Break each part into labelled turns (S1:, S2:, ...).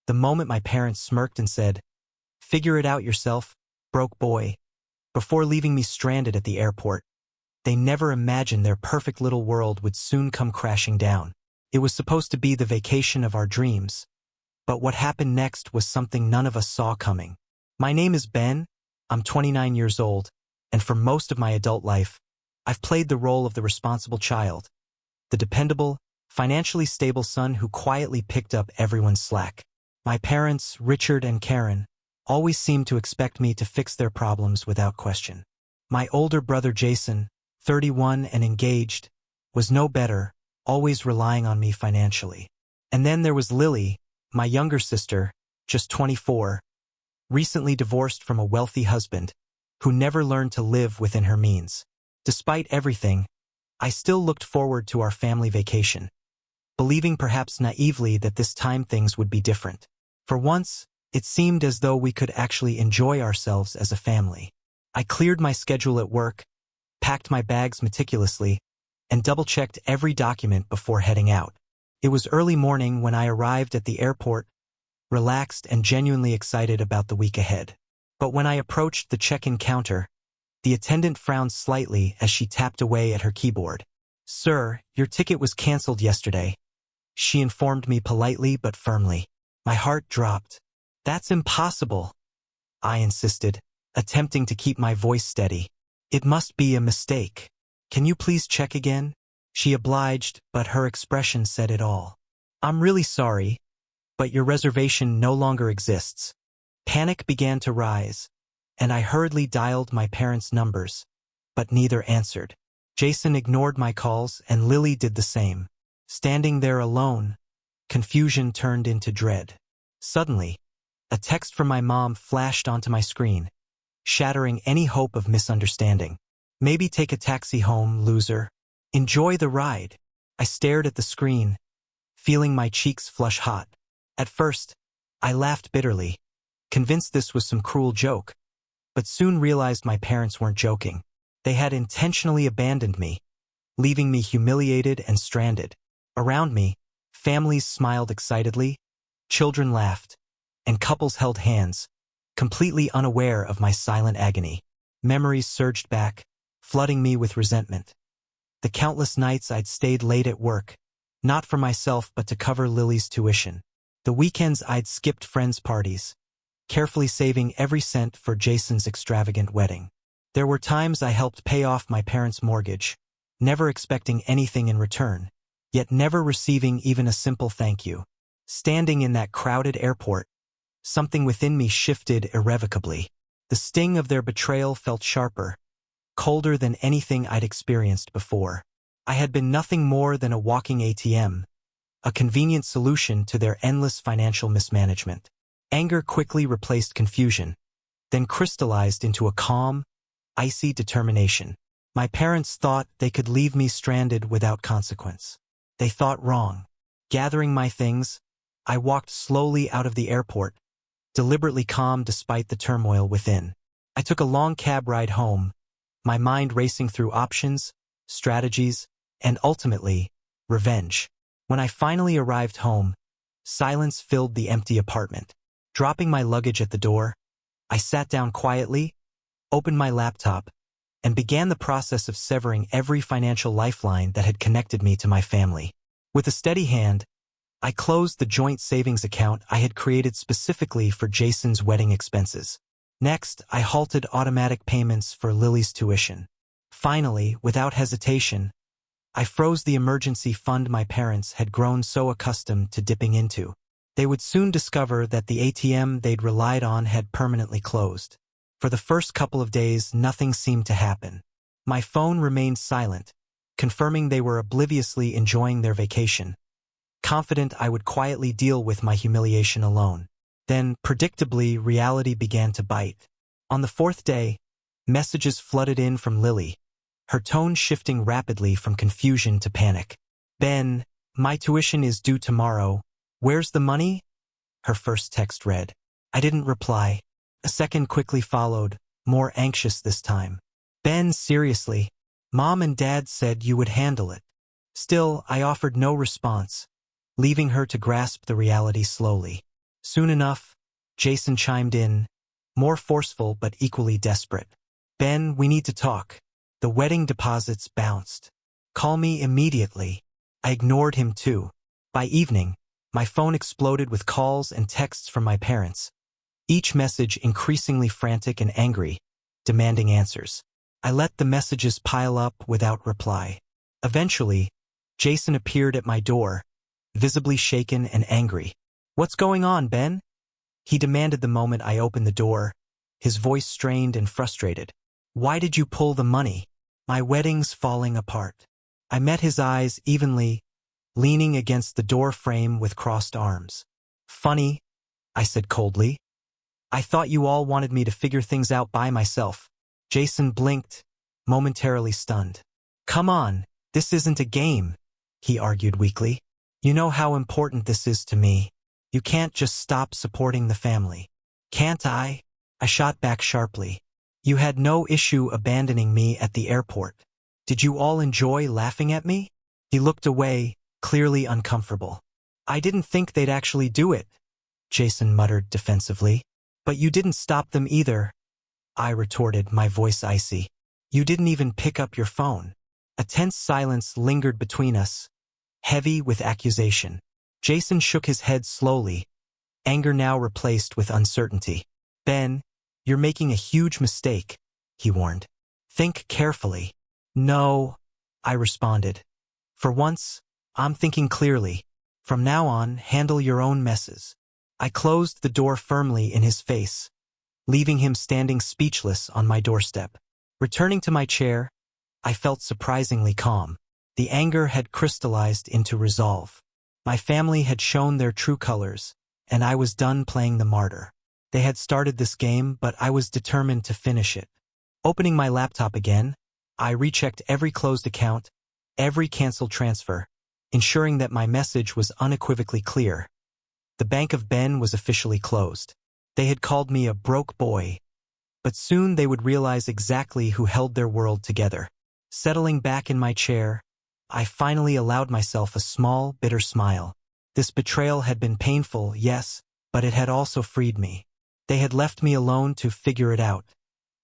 S1: The moment my parents smirked and said, "Figure it out yourself, broke boy," before leaving me stranded at the airport. They never imagined their perfect little world would soon come crashing down. It was supposed to be the vacation of our dreams. But what happened next was something none of us saw coming. My name is Ben, I'm 29 years old, and for most of my adult life, I've played the role of the responsible child, the dependable, financially stable son who quietly picked up everyone's slack. My parents, Richard and Karen, always seemed to expect me to fix their problems without question. My older brother Jason, 31 and engaged, was no better, always relying on me financially. And then there was Lily, my younger sister, just 24, recently divorced from a wealthy husband, who never learned to live within her means. Despite everything, I still looked forward to our family vacation, believing perhaps naively that this time things would be different. For once, it seemed as though we could actually enjoy ourselves as a family. I cleared my schedule at work, packed my bags meticulously, and double-checked every document before heading out. It was early morning when I arrived at the airport, relaxed and genuinely excited about the week ahead. But when I approached the check-in counter, the attendant frowned slightly as she tapped away at her keyboard. "Sir, your ticket was canceled yesterday," she informed me politely but firmly. My heart dropped. "That's impossible," I insisted, attempting to keep my voice steady. "It must be a mistake. Can you please check again?" She obliged, but her expression said it all. "I'm really sorry, but your reservation no longer exists." Panic began to rise, and I hurriedly dialed my parents' numbers, but neither answered. Jason ignored my calls, and Lily did the same. Standing there alone, confusion turned into dread. Suddenly, a text from my mom flashed onto my screen, shattering any hope of misunderstanding. "Maybe take a taxi home, loser. Enjoy the ride." I stared at the screen, feeling my cheeks flush hot. At first, I laughed bitterly, convinced this was some cruel joke, but soon realized my parents weren't joking. They had intentionally abandoned me, leaving me humiliated and stranded. Around me, families smiled excitedly, children laughed, and couples held hands, completely unaware of my silent agony. Memories surged back, flooding me with resentment. The countless nights I'd stayed late at work, not for myself but to cover Lily's tuition. The weekends I'd skipped friends' parties, carefully saving every cent for Jason's extravagant wedding. There were times I helped pay off my parents' mortgage, never expecting anything in return, yet never receiving even a simple thank you. Standing in that crowded airport, something within me shifted irrevocably. The sting of their betrayal felt sharper, colder than anything I'd experienced before. I had been nothing more than a walking ATM, a convenient solution to their endless financial mismanagement. Anger quickly replaced confusion, then crystallized into a calm, icy determination. My parents thought they could leave me stranded without consequence. They thought wrong. Gathering my things, I walked slowly out of the airport, deliberately calm despite the turmoil within. I took a long cab ride home, my mind racing through options, strategies, and ultimately, revenge. When I finally arrived home, silence filled the empty apartment. Dropping my luggage at the door, I sat down quietly, opened my laptop, and began the process of severing every financial lifeline that had connected me to my family. With a steady hand, I closed the joint savings account I had created specifically for Jason's wedding expenses. Next, I halted automatic payments for Lily's tuition. Finally, without hesitation, I froze the emergency fund my parents had grown so accustomed to dipping into. They would soon discover that the ATM they'd relied on had permanently closed. For the first couple of days, nothing seemed to happen. My phone remained silent, confirming they were obliviously enjoying their vacation, confident I would quietly deal with my humiliation alone. Then, predictably, reality began to bite. On the fourth day, messages flooded in from Lily, her tone shifting rapidly from confusion to panic. "Ben, my tuition is due tomorrow. Where's the money?" her first text read. I didn't reply. A second quickly followed, more anxious this time. "Ben, seriously, Mom and Dad said you would handle it." Still, I offered no response, leaving her to grasp the reality slowly. Soon enough, Jason chimed in, more forceful but equally desperate. Ben, we need to talk. The wedding deposits bounced. Call me immediately. I ignored him too. By evening, my phone exploded with calls and texts from my parents, each message increasingly frantic and angry, demanding answers. I let the messages pile up without reply. Eventually, Jason appeared at my door, visibly shaken and angry. What's going on, Ben? He demanded the moment I opened the door, his voice strained and frustrated. Why did you pull the money? My wedding's falling apart. I met his eyes evenly, leaning against the door frame with crossed arms. Funny, I said coldly. I thought you all wanted me to figure things out by myself. Jason blinked, momentarily stunned. Come on, this isn't a game, he argued weakly. You know how important this is to me. You can't just stop supporting the family. Can't I? I shot back sharply. You had no issue abandoning me at the airport. Did you all enjoy laughing at me? He looked away, clearly uncomfortable. I didn't think they'd actually do it, Jason muttered defensively. But you didn't stop them either, I retorted, my voice icy. You didn't even pick up your phone. A tense silence lingered between us, heavy with accusation. Jason shook his head slowly, anger now replaced with uncertainty. Ben, you're making a huge mistake, he warned. Think carefully. No, I responded. For once, I'm thinking clearly. From now on, handle your own messes. I closed the door firmly in his face, leaving him standing speechless on my doorstep. Returning to my chair, I felt surprisingly calm. The anger had crystallized into resolve. My family had shown their true colors, and I was done playing the martyr. They had started this game, but I was determined to finish it. Opening my laptop again, I rechecked every closed account, every canceled transfer, ensuring that my message was unequivocally clear. The Bank of Ben was officially closed. They had called me a broke boy, but soon they would realize exactly who held their world together. Settling back in my chair, I finally allowed myself a small, bitter smile. This betrayal had been painful, yes, but it had also freed me. They had left me alone to figure it out.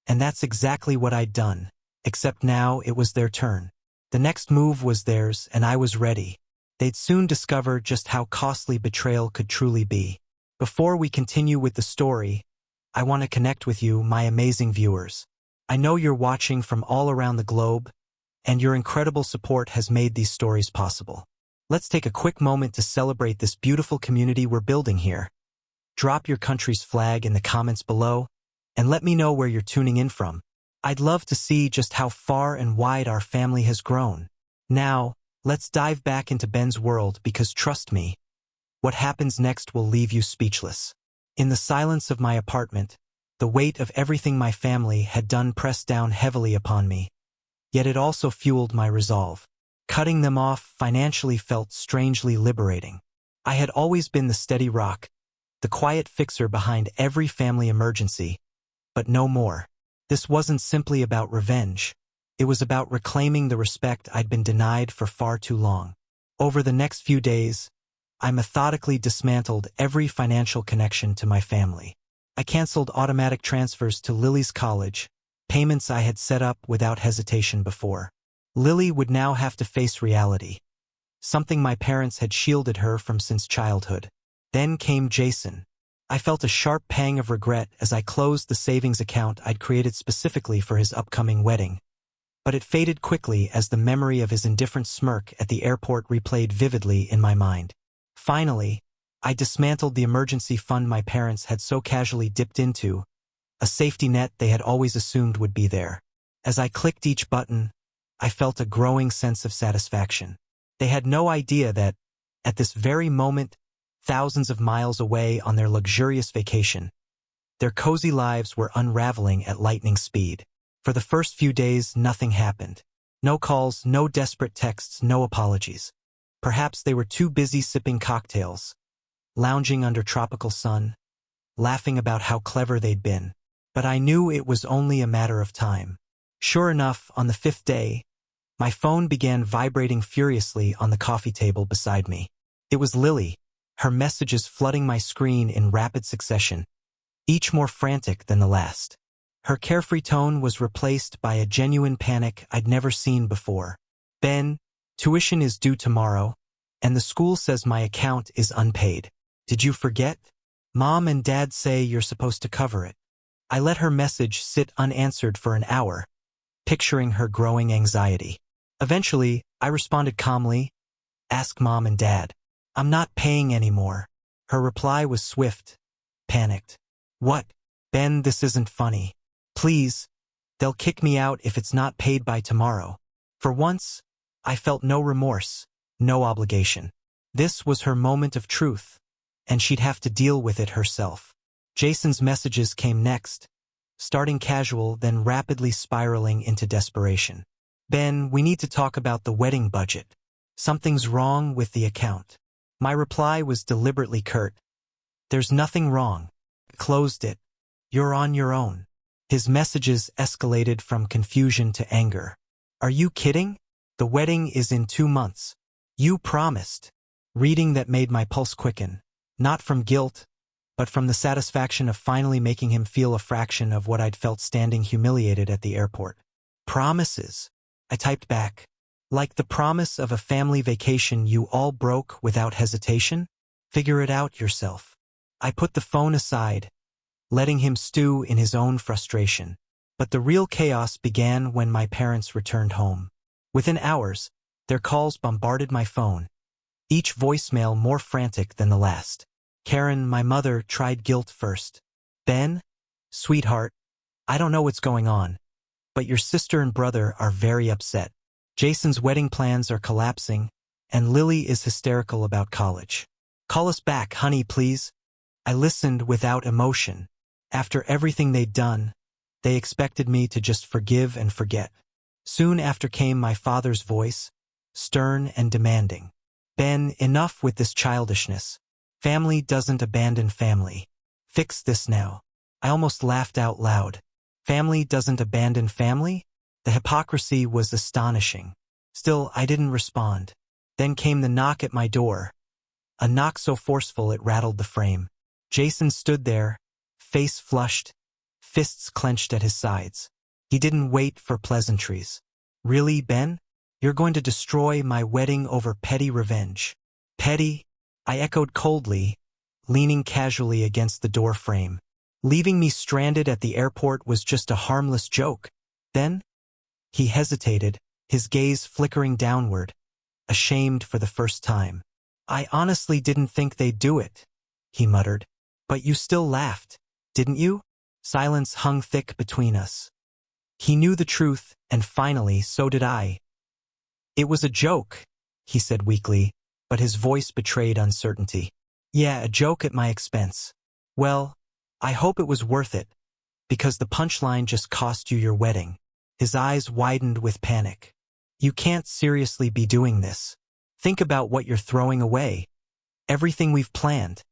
S1: And that's exactly what I'd done, except now it was their turn. The next move was theirs, and I was ready. They'd soon discover just how costly betrayal could truly be. Before we continue with the story, I want to connect with you, my amazing viewers. I know you're watching from all around the globe, and your incredible support has made these stories possible. Let's take a quick moment to celebrate this beautiful community we're building here. Drop your country's flag in the comments below, and let me know where you're tuning in from. I'd love to see just how far and wide our family has grown. Now, let's dive back into Ben's world because trust me, what happens next will leave you speechless. In the silence of my apartment, the weight of everything my family had done pressed down heavily upon me. Yet it also fueled my resolve. Cutting them off financially felt strangely liberating. I had always been the steady rock, the quiet fixer behind every family emergency, but no more. This wasn't simply about revenge. It was about reclaiming the respect I'd been denied for far too long. Over the next few days, I methodically dismantled every financial connection to my family. I canceled automatic transfers to Lily's college, payments I had set up without hesitation before. Lily would now have to face reality, something my parents had shielded her from since childhood. Then came Jason. I felt a sharp pang of regret as I closed the savings account I'd created specifically for his upcoming wedding. But it faded quickly as the memory of his indifferent smirk at the airport replayed vividly in my mind. Finally, I dismantled the emergency fund my parents had so casually dipped into, a safety net they had always assumed would be there. As I clicked each button, I felt a growing sense of satisfaction. They had no idea that, at this very moment, thousands of miles away on their luxurious vacation, their cozy lives were unraveling at lightning speed. For the first few days, nothing happened. No calls, no desperate texts, no apologies. Perhaps they were too busy sipping cocktails, lounging under tropical sun, laughing about how clever they'd been. But I knew it was only a matter of time. Sure enough, on the fifth day, my phone began vibrating furiously on the coffee table beside me. It was Lily, her messages flooding my screen in rapid succession, each more frantic than the last. Her carefree tone was replaced by a genuine panic I'd never seen before. Ben, tuition is due tomorrow, and the school says my account is unpaid. Did you forget? Mom and Dad say you're supposed to cover it. I let her message sit unanswered for an hour, picturing her growing anxiety. Eventually, I responded calmly, "Ask Mom and Dad. I'm not paying anymore." Her reply was swift, panicked. "What? Ben, this isn't funny. Please, they'll kick me out if it's not paid by tomorrow." For once, I felt no remorse, no obligation. This was her moment of truth, and she'd have to deal with it herself. Jason's messages came next, starting casual, then rapidly spiraling into desperation. "Ben, we need to talk about the wedding budget. Something's wrong with the account." My reply was deliberately curt. "There's nothing wrong. Closed it. You're on your own." His messages escalated from confusion to anger. "Are you kidding? The wedding is in 2 months. You promised." Reading that made my pulse quicken, not from guilt, but from the satisfaction of finally making him feel a fraction of what I'd felt standing humiliated at the airport. "Promises," I typed back. "Like the promise of a family vacation you all broke without hesitation? Figure it out yourself." I put the phone aside, letting him stew in his own frustration. But the real chaos began when my parents returned home. Within hours, their calls bombarded my phone, each voicemail more frantic than the last. Karen, my mother, tried guilt first. "Ben, sweetheart, I don't know what's going on, but your sister and brother are very upset. Jason's wedding plans are collapsing, and Lily is hysterical about college. Call us back, honey, please." I listened without emotion. After everything they'd done, they expected me to just forgive and forget. Soon after came my father's voice, stern and demanding. "Ben, enough with this childishness. Family doesn't abandon family. Fix this now." I almost laughed out loud. Family doesn't abandon family? The hypocrisy was astonishing. Still, I didn't respond. Then came the knock at my door. A knock so forceful it rattled the frame. Jason stood there, face flushed, fists clenched at his sides. He didn't wait for pleasantries. "Really, Ben? You're going to destroy my wedding over petty revenge?" "Petty?" I echoed coldly, leaning casually against the door frame. "Leaving me stranded at the airport was just a harmless joke. Then?" He hesitated, his gaze flickering downward, ashamed for the first time. "I honestly didn't think they'd do it," he muttered. "But you still laughed, didn't you?" Silence hung thick between us. He knew the truth, and finally, so did I. "It was a joke," he said weakly, but his voice betrayed uncertainty. "Yeah, a joke at my expense. Well, I hope it was worth it, because the punchline just cost you your wedding." His eyes widened with panic. "You can't seriously be doing this. Think about what you're throwing away. Everything we've planned."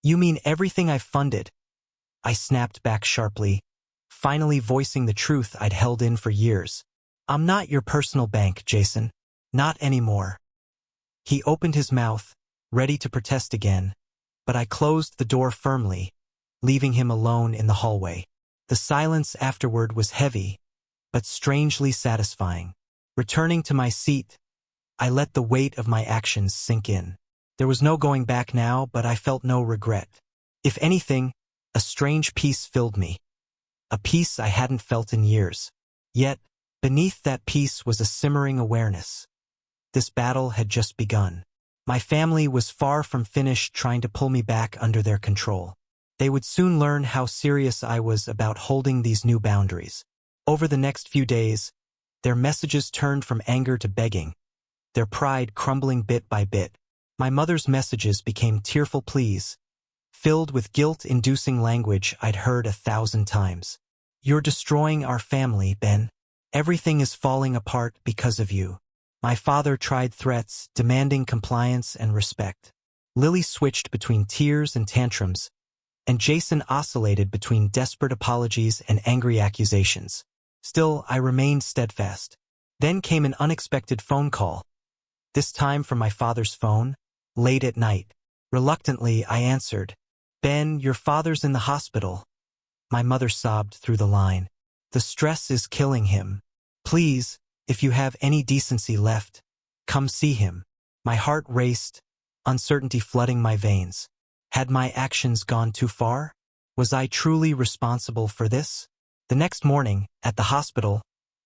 S1: "You mean everything I've funded?" I snapped back sharply, finally voicing the truth I'd held in for years. "I'm not your personal bank, Jason. Not anymore." He opened his mouth, ready to protest again, but I closed the door firmly, leaving him alone in the hallway. The silence afterward was heavy, but strangely satisfying. Returning to my seat, I let the weight of my actions sink in. There was no going back now, but I felt no regret. If anything, a strange peace filled me. A peace I hadn't felt in years. Yet, beneath that peace was a simmering awareness. This battle had just begun. My family was far from finished trying to pull me back under their control. They would soon learn how serious I was about holding these new boundaries. Over the next few days, their messages turned from anger to begging, their pride crumbling bit by bit. My mother's messages became tearful pleas, filled with guilt-inducing language I'd heard 1,000 times. "You're destroying our family, Ben. Everything is falling apart because of you." My father tried threats, demanding compliance and respect. Lily switched between tears and tantrums, and Jason oscillated between desperate apologies and angry accusations. Still, I remained steadfast. Then came an unexpected phone call, this time from my father's phone, late at night. Reluctantly, I answered, "Ben, your father's in the hospital." My mother sobbed through the line. "The stress is killing him. Please, if you have any decency left, come see him." My heart raced, uncertainty flooding my veins. Had my actions gone too far? Was I truly responsible for this? The next morning, at the hospital,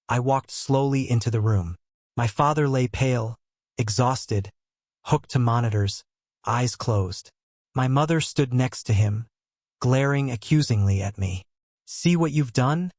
S1: I walked slowly into the room. My father lay pale, exhausted, hooked to monitors, eyes closed. My mother stood next to him, glaring accusingly at me. "See what you've done?"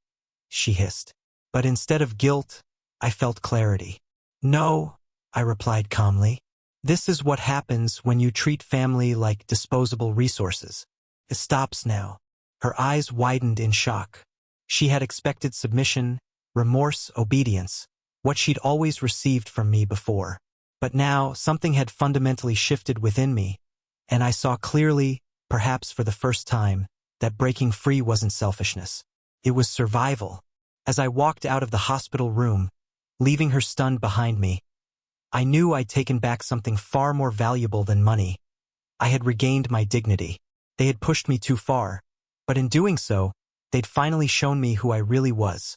S1: she hissed. But instead of guilt, I felt clarity. "No," I replied calmly. "This is what happens when you treat family like disposable resources. It stops now." Her eyes widened in shock. She had expected submission, remorse, obedience, what she'd always received from me before. But now, something had fundamentally shifted within me, and I saw clearly, perhaps for the first time, that breaking free wasn't selfishness. It was survival. As I walked out of the hospital room, leaving her stunned behind me, I knew I'd taken back something far more valuable than money. I had regained my dignity. They had pushed me too far, but in doing so, they'd finally shown me who I really was.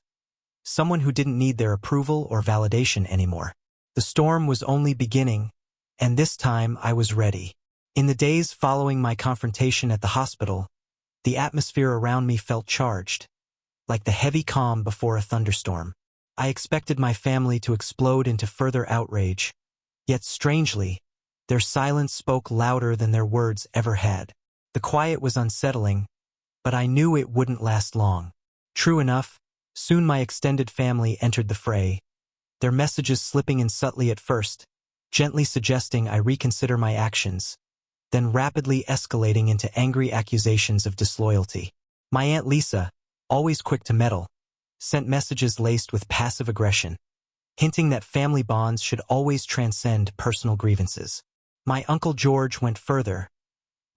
S1: Someone who didn't need their approval or validation anymore. The storm was only beginning, and this time I was ready. In the days following my confrontation at the hospital, the atmosphere around me felt charged, like the heavy calm before a thunderstorm. I expected my family to explode into further outrage, yet strangely, their silence spoke louder than their words ever had. The quiet was unsettling, but I knew it wouldn't last long. True enough, soon my extended family entered the fray, their messages slipping in subtly at first, gently suggesting I reconsider my actions, then rapidly escalating into angry accusations of disloyalty. My Aunt Lisa, always quick to meddle, sent messages laced with passive aggression, hinting that family bonds should always transcend personal grievances. My Uncle George went further,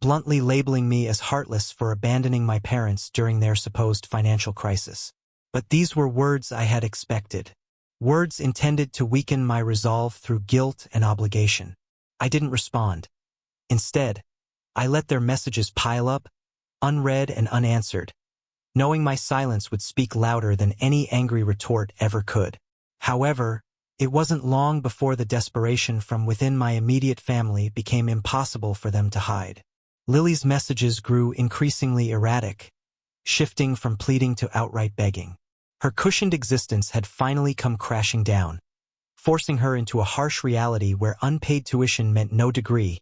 S1: bluntly labeling me as heartless for abandoning my parents during their supposed financial crisis. But these were words I had expected. Words intended to weaken my resolve through guilt and obligation. I didn't respond. Instead, I let their messages pile up, unread and unanswered, knowing my silence would speak louder than any angry retort ever could. However, it wasn't long before the desperation from within my immediate family became impossible for them to hide. Lily's messages grew increasingly erratic, shifting from pleading to outright begging. Her cushioned existence had finally come crashing down, forcing her into a harsh reality where unpaid tuition meant no degree,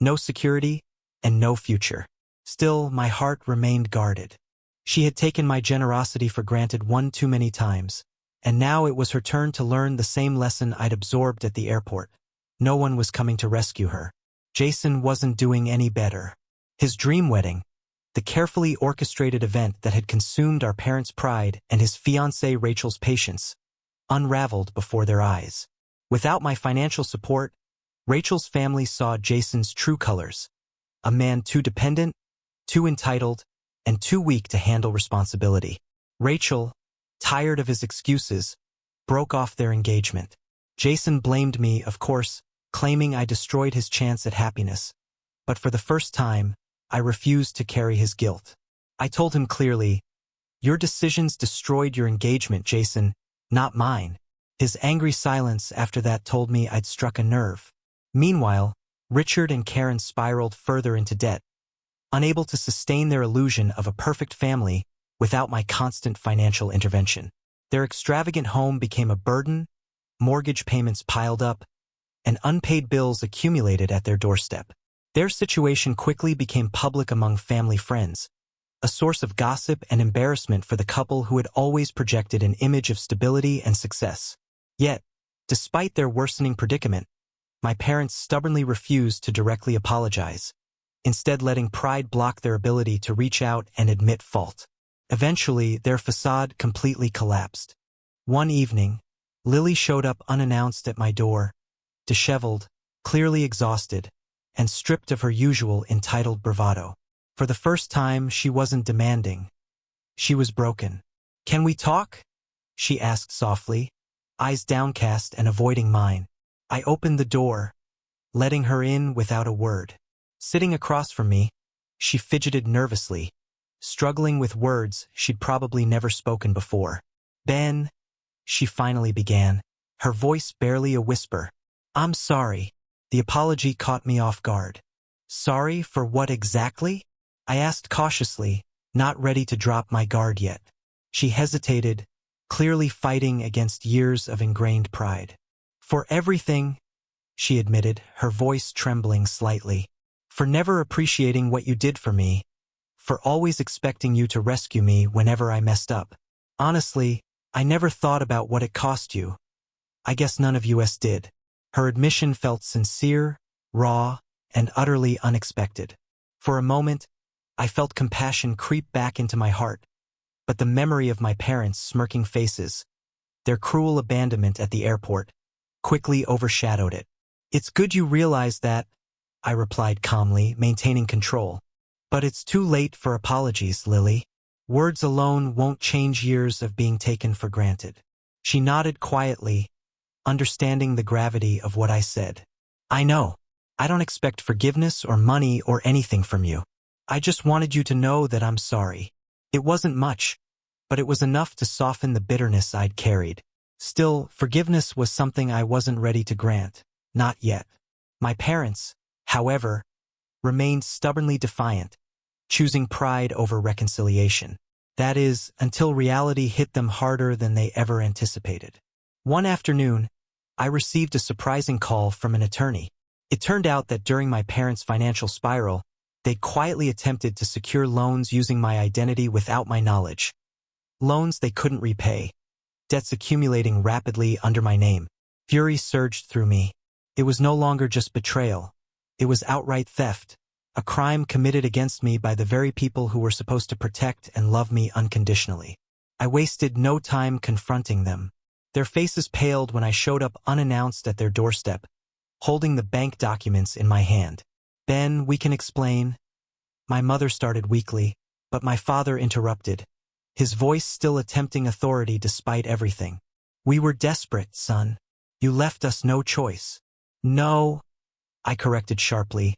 S1: no security, and no future. Still, my heart remained guarded. She had taken my generosity for granted one too many times, and now it was her turn to learn the same lesson I'd absorbed at the airport. No one was coming to rescue her. Jason wasn't doing any better. His dream wedding, the carefully orchestrated event that had consumed our parents' pride and his fiancée Rachel's patience, unraveled before their eyes. Without my financial support, Rachel's family saw Jason's true colors: a man too dependent, too entitled, and too weak to handle responsibility. Rachel, tired of his excuses, broke off their engagement. Jason blamed me, of course, claiming I destroyed his chance at happiness. But for the first time, I refused to carry his guilt. I told him clearly, "Your decisions destroyed your engagement, Jason, not mine." His angry silence after that told me I'd struck a nerve. Meanwhile, Richard and Karen spiraled further into debt, unable to sustain their illusion of a perfect family without my constant financial intervention. Their extravagant home became a burden, mortgage payments piled up, and unpaid bills accumulated at their doorstep. Their situation quickly became public among family friends, a source of gossip and embarrassment for the couple who had always projected an image of stability and success. Yet, despite their worsening predicament, my parents stubbornly refused to directly apologize, instead letting pride block their ability to reach out and admit fault. Eventually, their facade completely collapsed. One evening, Lily showed up unannounced at my door, disheveled, clearly exhausted, and stripped of her usual entitled bravado. For the first time, she wasn't demanding. She was broken. "Can we talk?" she asked softly, eyes downcast and avoiding mine. I opened the door, letting her in without a word. Sitting across from me, she fidgeted nervously, struggling with words she'd probably never spoken before. "Ben," she finally began, her voice barely a whisper. "I'm sorry." The apology caught me off guard. "Sorry for what exactly?" I asked cautiously, not ready to drop my guard yet. She hesitated, clearly fighting against years of ingrained pride. "For everything," she admitted, her voice trembling slightly. "For never appreciating what you did for me. For always expecting you to rescue me whenever I messed up. Honestly, I never thought about what it cost you. I guess none of us did." Her admission felt sincere, raw, and utterly unexpected. For a moment, I felt compassion creep back into my heart, but the memory of my parents' smirking faces, their cruel abandonment at the airport, quickly overshadowed it. "It's good you realize that," I replied calmly, maintaining control. "But it's too late for apologies, Lily. Words alone won't change years of being taken for granted." She nodded quietly, understanding the gravity of what I said. "I know. I don't expect forgiveness or money or anything from you. I just wanted you to know that I'm sorry. It wasn't much, but it was enough to soften the bitterness I'd carried. Still, forgiveness was something I wasn't ready to grant. Not yet." My parents, however, remained stubbornly defiant, choosing pride over reconciliation. That is, until reality hit them harder than they ever anticipated. One afternoon, I received a surprising call from an attorney. It turned out that during my parents' financial spiral, they'd quietly attempted to secure loans using my identity without my knowledge. Loans they couldn't repay, debts accumulating rapidly under my name. Fury surged through me. It was no longer just betrayal. It was outright theft, a crime committed against me by the very people who were supposed to protect and love me unconditionally. I wasted no time confronting them. Their faces paled when I showed up unannounced at their doorstep, holding the bank documents in my hand. "Ben, we can explain." My mother started weakly, but my father interrupted, his voice still attempting authority despite everything. "We were desperate, son. You left us no choice." "No," I corrected sharply,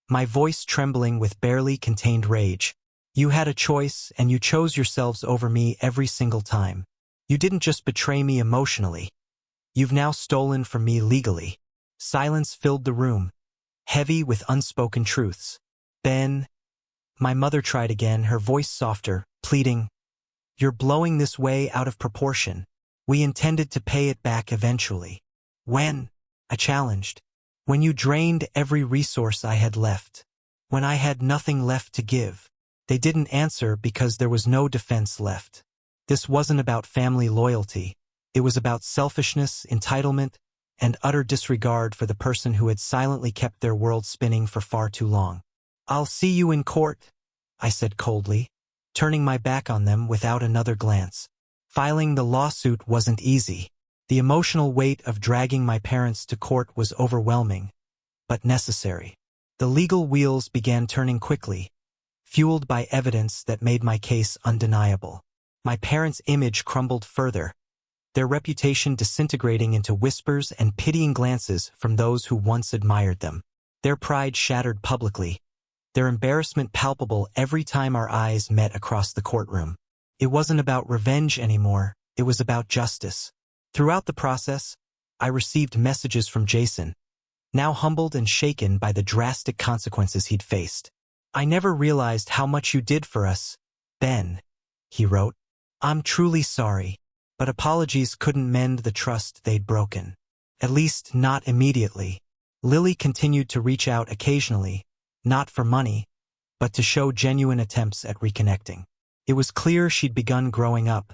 S1: my voice trembling with barely contained rage. "You had a choice, and you chose yourselves over me every single time. You didn't just betray me emotionally. You've now stolen from me legally." Silence filled the room, heavy with unspoken truths. "Ben," my mother tried again, her voice softer, pleading, "you're blowing this way out of proportion. We intended to pay it back eventually." "When?" I challenged. "When you drained every resource I had left. When I had nothing left to give." They didn't answer because there was no defense left. This wasn't about family loyalty. It was about selfishness, entitlement, and utter disregard for the person who had silently kept their world spinning for far too long. "I'll see you in court," I said coldly, turning my back on them without another glance. Filing the lawsuit wasn't easy. The emotional weight of dragging my parents to court was overwhelming, but necessary. The legal wheels began turning quickly, fueled by evidence that made my case undeniable. My parents' image crumbled further, their reputation disintegrating into whispers and pitying glances from those who once admired them. Their pride shattered publicly, their embarrassment palpable every time our eyes met across the courtroom. It wasn't about revenge anymore, it was about justice. Throughout the process, I received messages from Jason, now humbled and shaken by the drastic consequences he'd faced. "I never realized how much you did for us, Ben," he wrote. "I'm truly sorry, but apologies couldn't mend the trust they'd broken. At least not immediately." Lily continued to reach out occasionally, not for money, but to show genuine attempts at reconnecting. It was clear she'd begun growing up,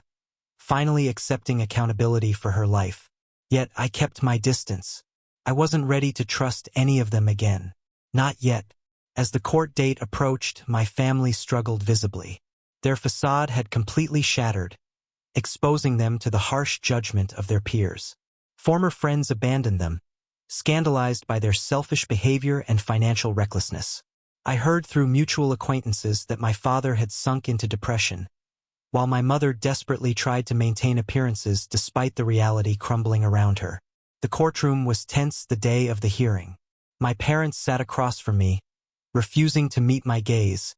S1: finally accepting accountability for her life. Yet I kept my distance. I wasn't ready to trust any of them again. Not yet. As the court date approached, my family struggled visibly. Their facade had completely shattered, exposing them to the harsh judgment of their peers. Former friends abandoned them, scandalized by their selfish behavior and financial recklessness. I heard through mutual acquaintances that my father had sunk into depression, while my mother desperately tried to maintain appearances despite the reality crumbling around her. The courtroom was tense the day of the hearing. My parents sat across from me, refusing to meet my gaze,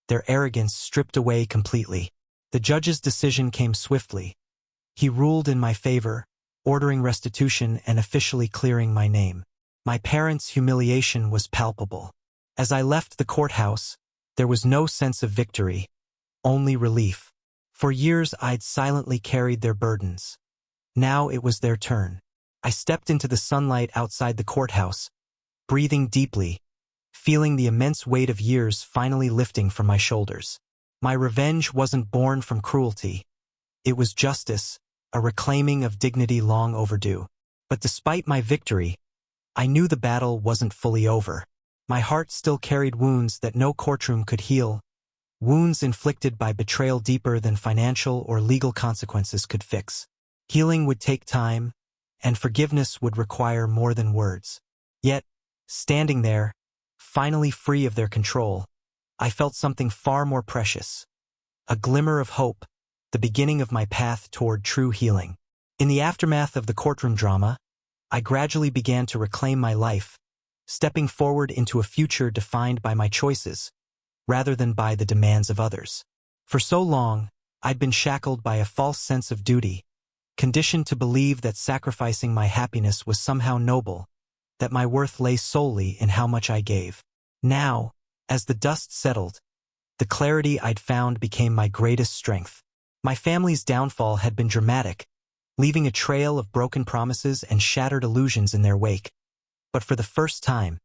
S1: their arrogance stripped away completely. The judge's decision came swiftly. He ruled in my favor, ordering restitution and officially clearing my name. My parents' humiliation was palpable. As I left the courthouse, there was no sense of victory, only relief. For years I'd silently carried their burdens. Now it was their turn. I stepped into the sunlight outside the courthouse, breathing deeply, feeling the immense weight of years finally lifting from my shoulders. My revenge wasn't born from cruelty. It was justice, a reclaiming of dignity long overdue. But despite my victory, I knew the battle wasn't fully over. My heart still carried wounds that no courtroom could heal, wounds inflicted by betrayal deeper than financial or legal consequences could fix. Healing would take time, and forgiveness would require more than words. Yet, standing there, finally free of their control, I felt something far more precious. A glimmer of hope, the beginning of my path toward true healing. In the aftermath of the courtroom drama, I gradually began to reclaim my life, stepping forward into a future defined by my choices, rather than by the demands of others. For so long, I'd been shackled by a false sense of duty, conditioned to believe that sacrificing my happiness was somehow noble, that my worth lay solely in how much I gave. Now, as the dust settled, the clarity I'd found became my greatest strength. My family's downfall had been dramatic, leaving a trail of broken promises and shattered illusions in their wake. But for the first time,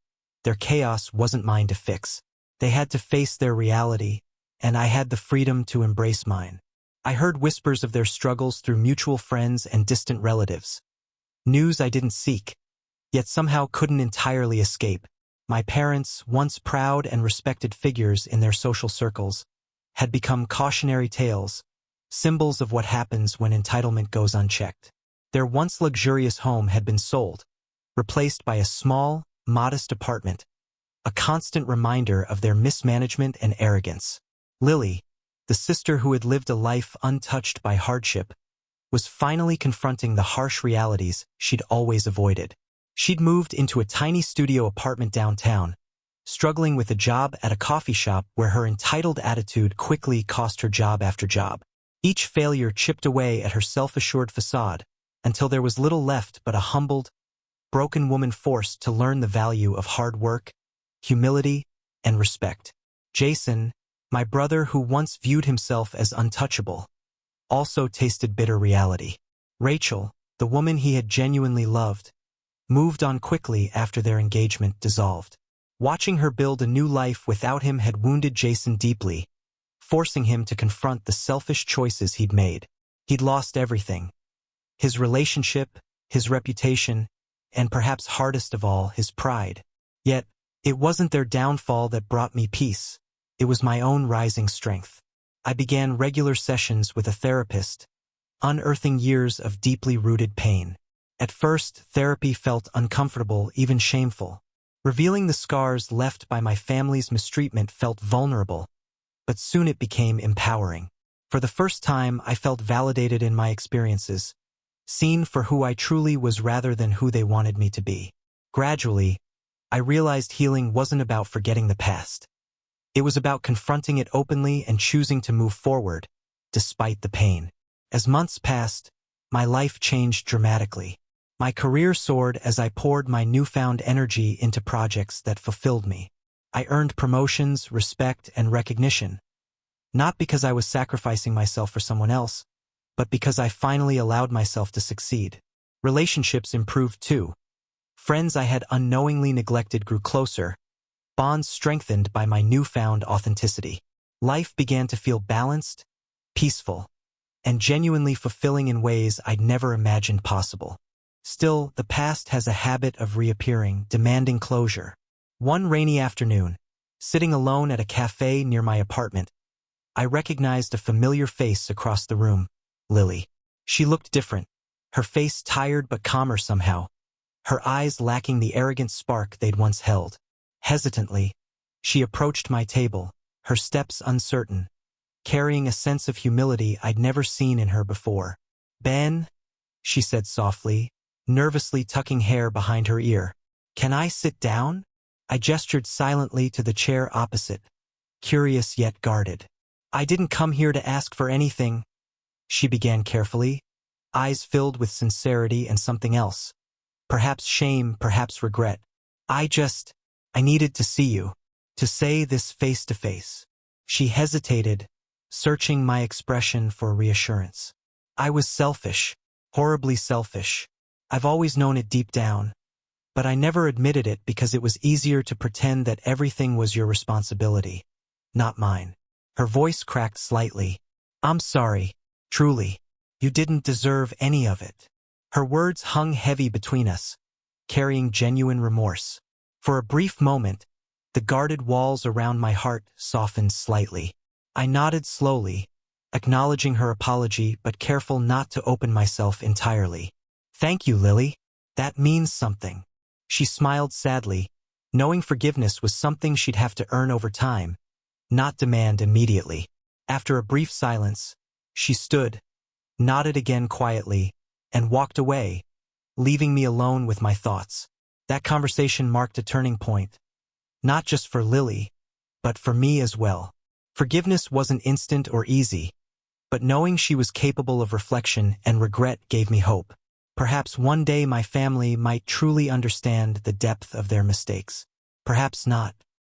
S1: their chaos wasn't mine to fix. They had to face their reality, and I had the freedom to embrace mine. I heard whispers of their struggles through mutual friends and distant relatives. News I didn't seek, yet somehow couldn't entirely escape. My parents, once proud and respected figures in their social circles, had become cautionary tales, symbols of what happens when entitlement goes unchecked. Their once luxurious home had been sold, replaced by a small, modest apartment, a constant reminder of their mismanagement and arrogance. Lily, the sister who had lived a life untouched by hardship, was finally confronting the harsh realities she'd always avoided. She'd moved into a tiny studio apartment downtown, struggling with a job at a coffee shop where her entitled attitude quickly cost her job after job. Each failure chipped away at her self-assured facade, until there was little left but a humbled, broken woman forced to learn the value of hard work, humility, and respect. Jason, my brother who once viewed himself as untouchable, also tasted bitter reality. Rachel, the woman he had genuinely loved, moved on quickly after their engagement dissolved. Watching her build a new life without him had wounded Jason deeply, forcing him to confront the selfish choices he'd made. He'd lost everything: his relationship, his reputation, and perhaps hardest of all, his pride. Yet, it wasn't their downfall that brought me peace. It was my own rising strength. I began regular sessions with a therapist, unearthing years of deeply rooted pain. At first, therapy felt uncomfortable, even shameful. Revealing the scars left by my family's mistreatment felt vulnerable, but soon it became empowering. For the first time, I felt validated in my experiences, seen for who I truly was rather than who they wanted me to be. Gradually, I realized healing wasn't about forgetting the past. It was about confronting it openly and choosing to move forward, despite the pain. As months passed, my life changed dramatically. My career soared as I poured my newfound energy into projects that fulfilled me. I earned promotions, respect, and recognition, not because I was sacrificing myself for someone else, but because I finally allowed myself to succeed. Relationships improved too. Friends I had unknowingly neglected grew closer, bonds strengthened by my newfound authenticity. Life began to feel balanced, peaceful, and genuinely fulfilling in ways I'd never imagined possible. Still, the past has a habit of reappearing, demanding closure. One rainy afternoon, sitting alone at a cafe near my apartment, I recognized a familiar face across the room: Lily. She looked different, her face tired but calmer somehow, her eyes lacking the arrogant spark they'd once held. Hesitantly, she approached my table, her steps uncertain, carrying a sense of humility I'd never seen in her before. "Ben," she said softly, nervously tucking hair behind her ear. "Can I sit down?" I gestured silently to the chair opposite, curious yet guarded. I didn't come here to ask for anything, she began carefully, eyes filled with sincerity and something else. Perhaps shame, perhaps regret. I needed to see you, to say this face to face. She hesitated, searching my expression for reassurance. I was selfish, horribly selfish. I've always known it deep down, but I never admitted it because it was easier to pretend that everything was your responsibility, not mine. Her voice cracked slightly. I'm sorry, truly. You didn't deserve any of it. Her words hung heavy between us, carrying genuine remorse. For a brief moment, the guarded walls around my heart softened slightly. I nodded slowly, acknowledging her apology but careful not to open myself entirely. Thank you, Lily. That means something. She smiled sadly, knowing forgiveness was something she'd have to earn over time, not demand immediately. After a brief silence, she stood, nodded again quietly, and walked away, leaving me alone with my thoughts. That conversation marked a turning point, not just for Lily, but for me as well. Forgiveness wasn't instant or easy, but knowing she was capable of reflection and regret gave me hope. Perhaps one day my family might truly understand the depth of their mistakes. Perhaps not.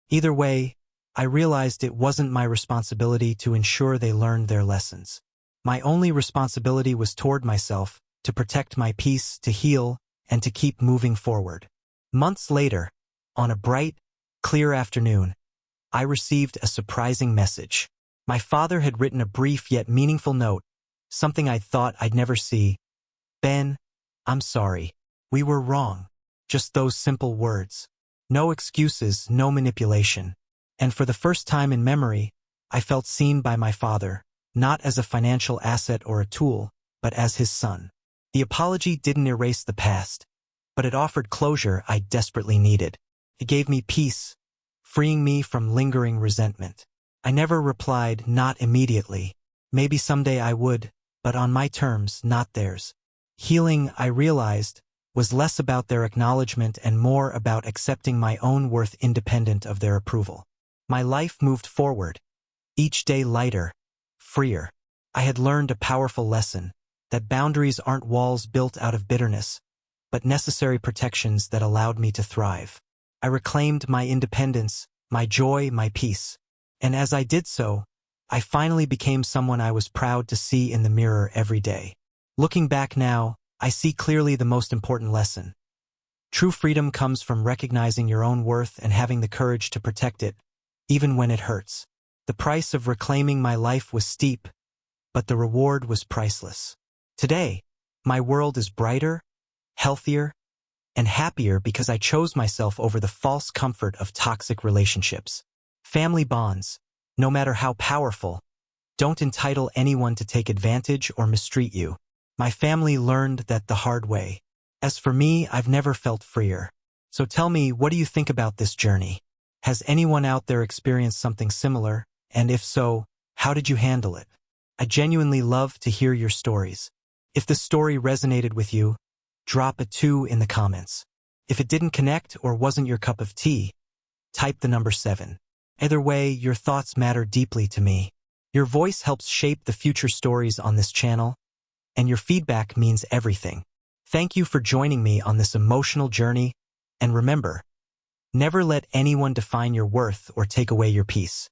S1: Either way, I realized it wasn't my responsibility to ensure they learned their lessons. My only responsibility was toward myself, to protect my peace, to heal, and to keep moving forward. Months later, on a bright, clear afternoon, I received a surprising message. My father had written a brief yet meaningful note, something I thought I'd never see. Ben, I'm sorry. We were wrong. Just those simple words. No excuses, no manipulation. And for the first time in memory, I felt seen by my father, not as a financial asset or a tool, but as his son. The apology didn't erase the past, but it offered closure I desperately needed. It gave me peace, freeing me from lingering resentment. I never replied, not immediately. Maybe someday I would, but on my terms, not theirs. Healing, I realized, was less about their acknowledgement and more about accepting my own worth independent of their approval. My life moved forward, each day lighter, freer. I had learned a powerful lesson, that boundaries aren't walls built out of bitterness, but necessary protections that allowed me to thrive. I reclaimed my independence, my joy, my peace. And as I did so, I finally became someone I was proud to see in the mirror every day. Looking back now, I see clearly the most important lesson. True freedom comes from recognizing your own worth and having the courage to protect it, even when it hurts. The price of reclaiming my life was steep, but the reward was priceless. Today, my world is brighter, healthier, and happier because I chose myself over the false comfort of toxic relationships. Family bonds, no matter how powerful, don't entitle anyone to take advantage or mistreat you. My family learned that the hard way. As for me, I've never felt freer. So tell me, what do you think about this journey? Has anyone out there experienced something similar? And if so, how did you handle it? I genuinely love to hear your stories. If the story resonated with you, drop a 2 in the comments. If it didn't connect or wasn't your cup of tea, type the number 7. Either way, your thoughts matter deeply to me. Your voice helps shape the future stories on this channel, and your feedback means everything. Thank you for joining me on this emotional journey, and remember, never let anyone define your worth or take away your peace.